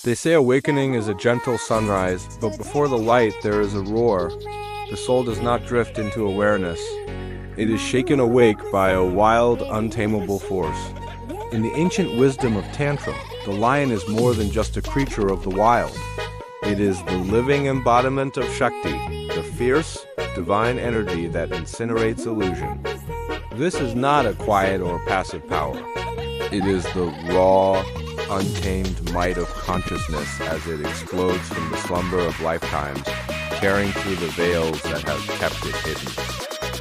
They say awakening is a gentle sunrise, but before the light there is a roar. The soul does not drift into awareness. It is shaken awake by a wild, untamable force. In the ancient wisdom of Tantra, the lion is more than just a creature of the wild. It is the living embodiment of Shakti, the fierce, divine energy that incinerates illusion. This is not a quiet or passive power. It is the raw, untamed might of consciousness as it explodes from the slumber of lifetimes, tearing through the veils that have kept it hidden.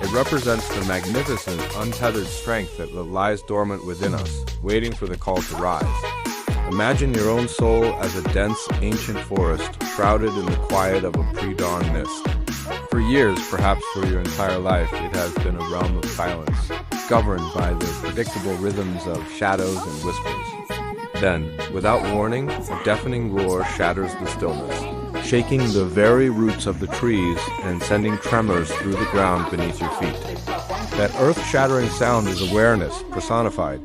It represents the magnificent, untethered strength that lies dormant within us, waiting for the call to rise. Imagine your own soul as a dense, ancient forest, shrouded in the quiet of a pre-dawn mist. For years, perhaps for your entire life, it has been a realm of silence, governed by the predictable rhythms of shadows and whispers. Then, without warning, a deafening roar shatters the stillness, shaking the very roots of the trees and sending tremors through the ground beneath your feet. That earth-shattering sound is awareness, personified.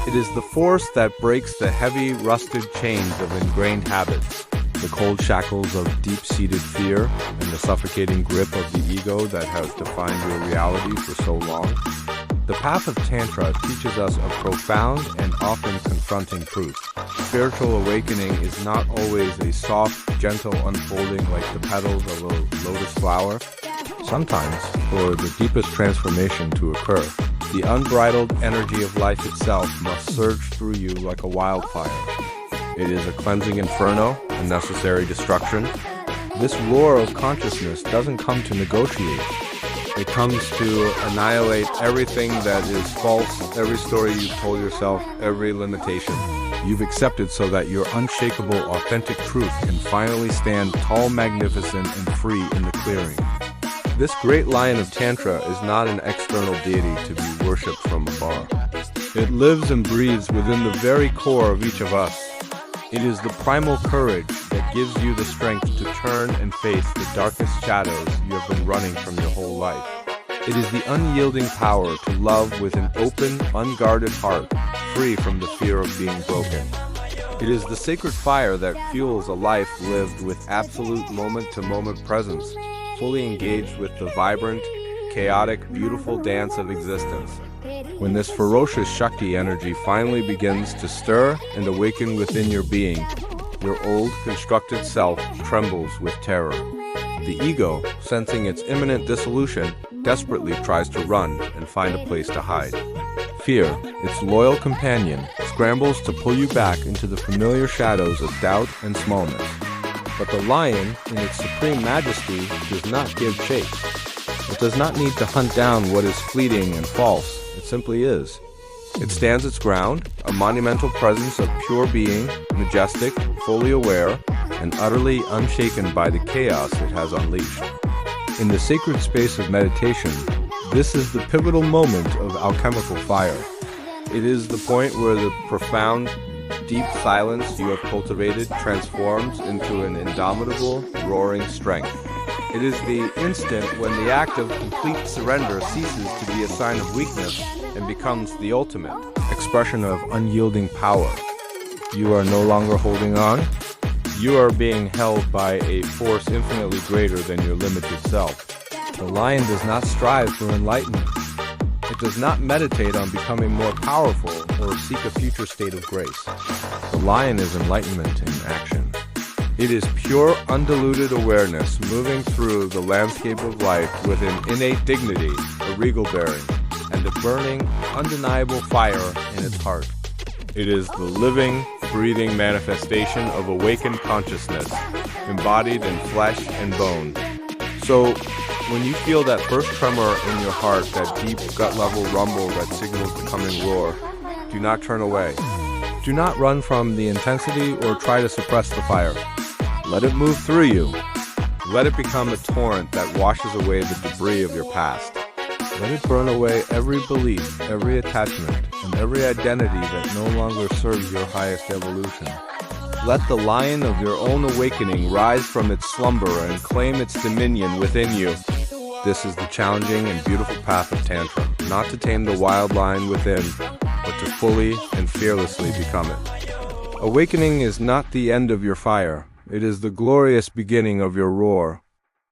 It is the force that breaks the heavy, rusted chains of ingrained habits, the cold shackles of deep-seated fear, and the suffocating grip of the ego that has defined your reality for so long. The path of Tantra teaches us a profound and often confronting truth. Spiritual awakening is not always a soft, gentle unfolding like the petals of a lotus flower. Sometimes, for the deepest transformation to occur, the unbridled energy of life itself must surge through you like a wildfire. It is a cleansing inferno, a necessary destruction. This roar of consciousness doesn't come to negotiate. It comes to annihilate everything that is false, every story you've told yourself, every limitation you've accepted so that your unshakable, authentic truth can finally stand tall, magnificent, and free in the clearing. This great lion of Tantra is not an external deity to be worshipped from afar. It lives and breathes within the very core of each of us. It is the primal courage that gives you the strength to turn and face the darkest shadows you have been running from your whole life. It is the unyielding power to love with an open, unguarded heart, free from the fear of being broken. It is the sacred fire that fuels a life lived with absolute moment-to-moment presence, fully engaged with the vibrant, chaotic, beautiful dance of existence. When this ferocious Shakti energy finally begins to stir and awaken within your being, your old, constructed self trembles with terror. The ego, sensing its imminent dissolution, desperately tries to run and find a place to hide. Fear, its loyal companion, scrambles to pull you back into the familiar shadows of doubt and smallness. But the lion, in its supreme majesty, does not give chase. It does not need to hunt down what is fleeting and false. It simply is. It stands its ground, a monumental presence of pure being, majestic, fully aware, and utterly unshaken by the chaos it has unleashed. In the sacred space of meditation, this is the pivotal moment of alchemical fire. It is the point where the profound, deep silence you have cultivated transforms into an indomitable, roaring strength. It is the instant when the act of complete surrender ceases to be a sign of weakness and becomes the ultimate expression of unyielding power. You are no longer holding on. You are being held by a force infinitely greater than your limited self. The lion does not strive for enlightenment. It does not meditate on becoming more powerful or seek a future state of grace. The lion is enlightenment in action. It is pure, undiluted awareness moving through the landscape of life with an innate dignity, a regal bearing, and a burning, undeniable fire in its heart. It is the living, breathing manifestation of awakened consciousness, embodied in flesh and bone. So, when you feel that first tremor in your heart, that deep gut-level rumble that signals the coming roar, do not turn away. Do not run from the intensity or try to suppress the fire. Let it move through you. Let it become a torrent that washes away the debris of your past. Let it burn away every belief, every attachment, and every identity that no longer serves your highest evolution. Let the lion of your own awakening rise from its slumber and claim its dominion within you. This is the challenging and beautiful path of Tantra, not to tame the wild lion within, but to fully and fearlessly become it. Awakening is not the end of your fire, it is the glorious beginning of your roar.